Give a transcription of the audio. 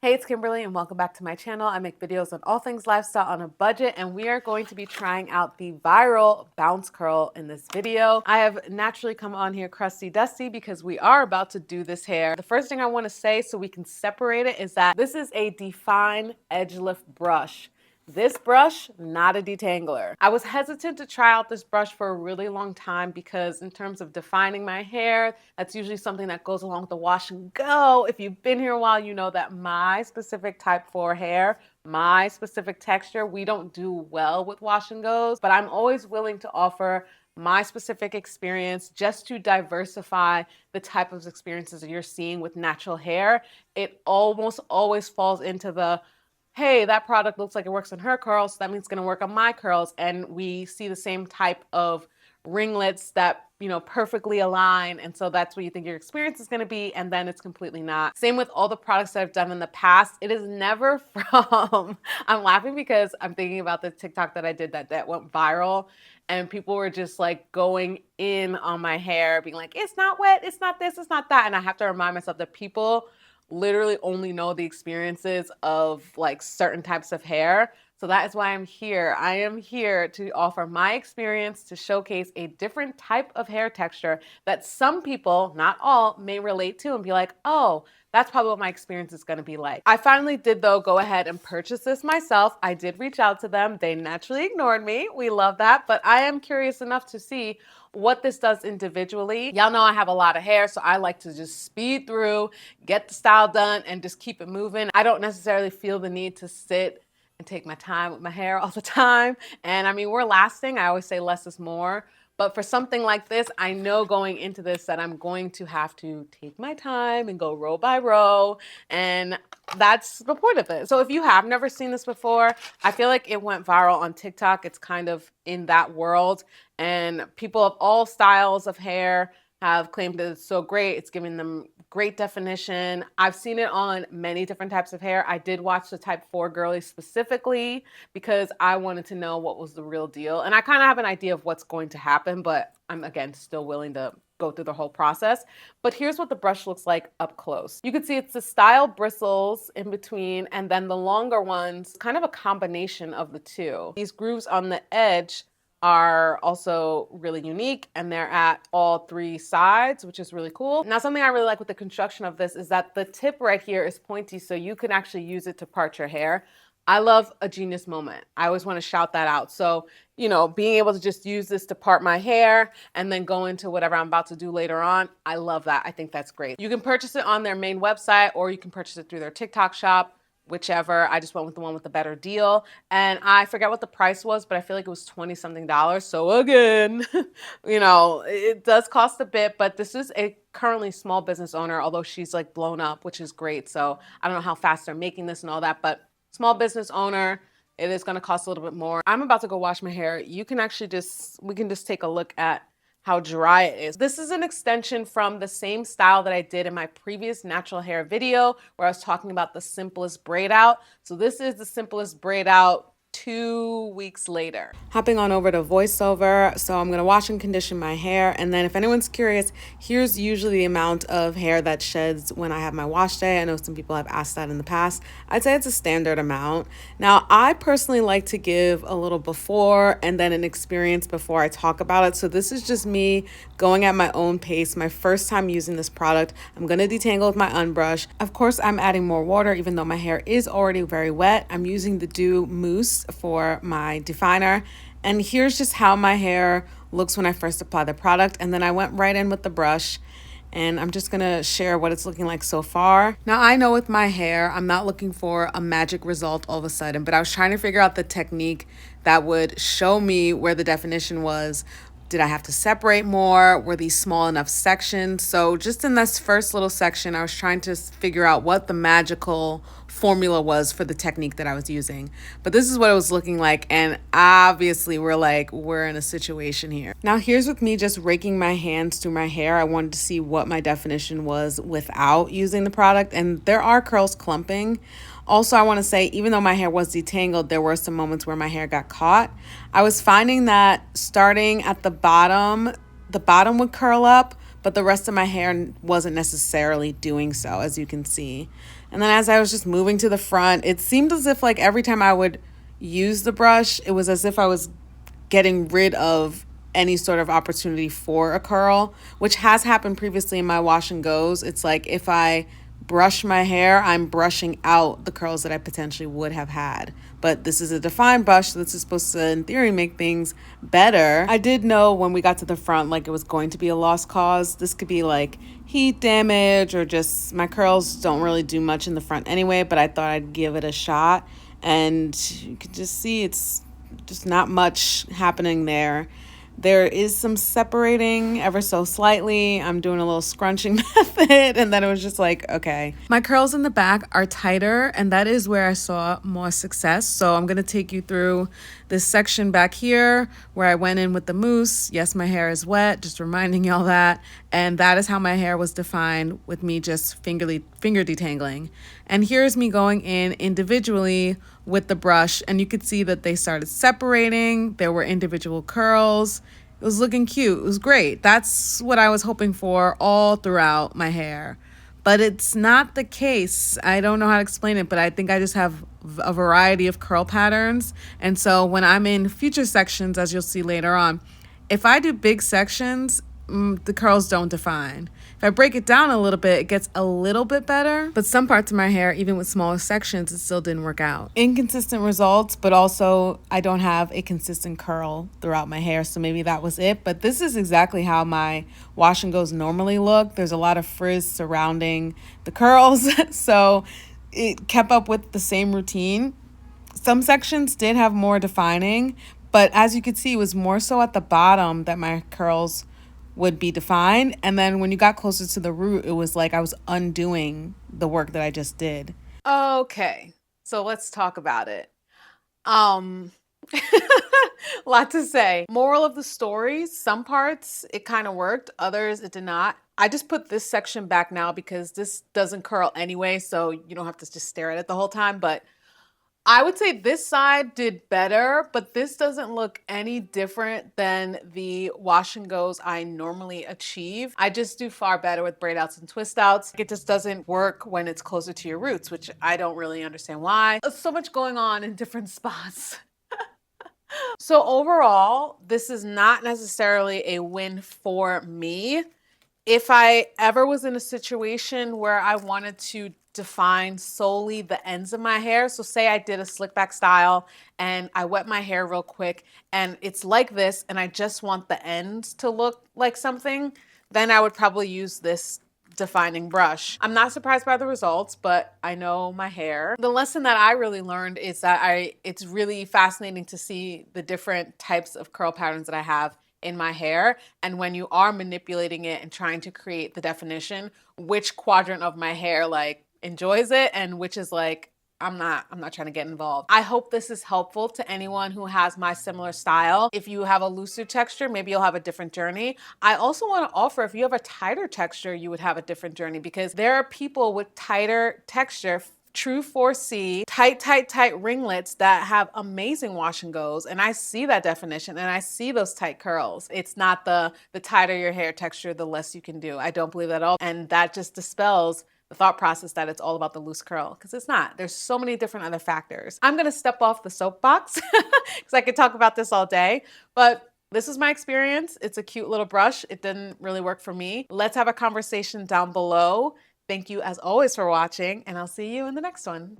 Hey, it's Kimberlee and welcome back to my channel. I make videos on all things lifestyle on a budget, and we are going to be trying out the viral bounce curl in this video. I have naturally come on here crusty dusty because we are about to do this hair. The first thing I want to say so we can separate it is that this is a Define Edge Lift brush. This brush, not a detangler. I was hesitant to try out this brush for a really long time because in terms of defining my hair, that's usually something that goes along with the wash and go. If you've been here a while, you know that my specific type 4 hair, my specific texture, we don't do well with wash and goes, but I'm always willing to offer my specific experience just to diversify the type of experiences that you're seeing with natural hair. It almost always falls into the hey, that product looks like it works on her curls, so that means it's gonna work on my curls. And we see the same type of ringlets that, perfectly align. And so that's what you think your experience is gonna be, and then it's completely not. Same with all the products that I've done in the past. It is never from, I'm laughing because I'm thinking about the TikTok that I did that went viral. And people were just like going in on my hair, being like, it's not wet, it's not this, it's not that. And I have to remind myself that people literally only know the experiences of like certain types of hair. So that is why I'm here. I am here to offer my experience to showcase a different type of hair texture that some people, not all, may relate to and be like, oh, that's probably what my experience is going to be like. I finally did, though, go ahead and purchase this myself. I did reach out to them. They naturally ignored me. We love that. But I am curious enough to see what this does individually. Y'all know I have a lot of hair, so I like to just speed through, get the style done, and just keep it moving. I don't necessarily feel the need to sit and take my time with my hair all the time. And I mean, we're lasting. I always say less is more. But for something like this, I know going into this that I'm going to have to take my time and go row by row. And that's the point of it. So if you have never seen this before, I feel like it went viral on TikTok. It's kind of in that world. And people of all styles of hair have claimed that it's so great. It's giving them great definition. I've seen it on many different types of hair. I did watch the type 4 girly specifically because I wanted to know what was the real deal. And I kind of have an idea of what's going to happen, but I'm, again, still willing to go through the whole process. But here's what the brush looks like up close. You can see it's the style bristles in between, and then the longer ones, kind of a combination of the two. These grooves on the edge are also really unique, and they're at all 3 sides, which is really cool. Now, something I really like with the construction of this is that the tip right here is pointy, so you can actually use it to part your hair. I love a genius moment. I always want to shout that out. So, being able to just use this to part my hair and then go into whatever I'm about to do later on, I love that. I think that's great. You can purchase it on their main website, or you can purchase it through their TikTok shop. Whichever. I just went with the one with the better deal. And I forget what the price was, but I feel like it was 20 something dollars. So again, it does cost a bit, but this is a currently small business owner, although she's like blown up, which is great. So I don't know how fast they're making this and all that, but small business owner, it is going to cost a little bit more. I'm about to go wash my hair. You can actually we can just take a look at how dry it is. This is an extension from the same style that I did in my previous natural hair video where I was talking about the simplest braid out. So this is the simplest braid out 2 weeks later. Hopping on over to voiceover. So I'm going to wash and condition my hair. And then if anyone's curious, here's usually the amount of hair that sheds when I have my wash day. I know some people have asked that in the past. I'd say it's a standard amount. Now, I personally like to give a little before and then an experience before I talk about it. So this is just me going at my own pace. My first time using this product. I'm going to detangle with my unbrush. Of course, I'm adding more water even though my hair is already very wet. I'm using the Dew Mousse for my definer, and here's just how my hair looks when I first apply the product, and then I went right in with the brush, and I'm just gonna share what it's looking like so far. Now, I know with my hair I'm not looking for a magic result all of a sudden, but I was trying to figure out the technique that would show me where the definition was. Did I have to separate more? Were these small enough sections? So just in this first little section, I was trying to figure out what the magical formula was for the technique that I was using. But this is what it was looking like. And obviously we're in a situation here. Now here's with me just raking my hands through my hair. I wanted to see what my definition was without using the product. And there are curls clumping. Also, I want to say, even though my hair was detangled, there were some moments where my hair got caught. I was finding that starting at the bottom would curl up, but the rest of my hair wasn't necessarily doing so, as you can see. And then as I was just moving to the front, it seemed as if like every time I would use the brush, it was as if I was getting rid of any sort of opportunity for a curl, which has happened previously in my wash and goes. It's like if I brush my hair, I'm brushing out the curls that I potentially would have had. But this is a defined brush, so this is supposed to, in theory, make things better. I did know when we got to the front, like it was going to be a lost cause. This could be like heat damage or just my curls don't really do much in the front anyway, but I thought I'd give it a shot. And you can just see it's just not much happening there. There is some separating ever so slightly. I'm doing a little scrunching method, and then it was just like, okay. My curls in the back are tighter, and that is where I saw more success. So I'm going to take you through this section back here where I went in with the mousse. Yes, my hair is wet, just reminding y'all that. And that is how my hair was defined with me just finger detangling. And here's me going in individually with the brush, and you could see that they started separating. There were individual curls. It was looking cute. It was great. That's what I was hoping for all throughout my hair. But it's not the case. I don't know how to explain it, but I think I just have a variety of curl patterns. And so when I'm in future sections, as you'll see later on, if I do big sections, the curls don't define. If I break it down a little bit, it gets a little bit better. But some parts of my hair, even with smaller sections, it still didn't work out. Inconsistent results, but also I don't have a consistent curl throughout my hair, so maybe that was it. But this is exactly how my wash and goes normally look. There's a lot of frizz surrounding the curls, so it kept up with the same routine. Some sections did have more defining, but as you could see, it was more so at the bottom that my curls would be defined. And then when you got closer to the root, it was like I was undoing the work that I just did. Okay, so let's talk about it. Lot to say. Moral of the story, some parts it kind of worked, others it did not. I just put this section back now because this doesn't curl anyway, so you don't have to just stare at it the whole time. But I would say this side did better, but this doesn't look any different than the wash and goes I normally achieve. I just do far better with braid outs and twist outs. It just doesn't work when it's closer to your roots, which I don't really understand why. There's so much going on in different spots. So overall, this is not necessarily a win for me. If I ever was in a situation where I wanted to define solely the ends of my hair, so say I did a slick back style and I wet my hair real quick and it's like this and I just want the ends to look like something, then I would probably use this defining brush. I'm not surprised by the results, but I know my hair. The lesson that I really learned is that it's really fascinating to see the different types of curl patterns that I have in my hair, and when you are manipulating it and trying to create the definition, which quadrant of my hair like enjoys it and which is like I'm not trying to get involved. I hope this is helpful to anyone who has my similar style. If you have a looser texture, maybe you'll have a different journey. I also want to offer, if you have a tighter texture, you would have a different journey, because there are people with tighter texture, true 4C, tight ringlets that have amazing wash and goes. And I see that definition and I see those tight curls. It's not the tighter your hair texture, the less you can do. I don't believe that at all. And that just dispels the thought process that it's all about the loose curl, because it's not. There's so many different other factors. I'm going to step off the soapbox because I could talk about this all day, but this is my experience. It's a cute little brush. It didn't really work for me. Let's have a conversation down below. Thank you as always for watching, and I'll see you in the next one.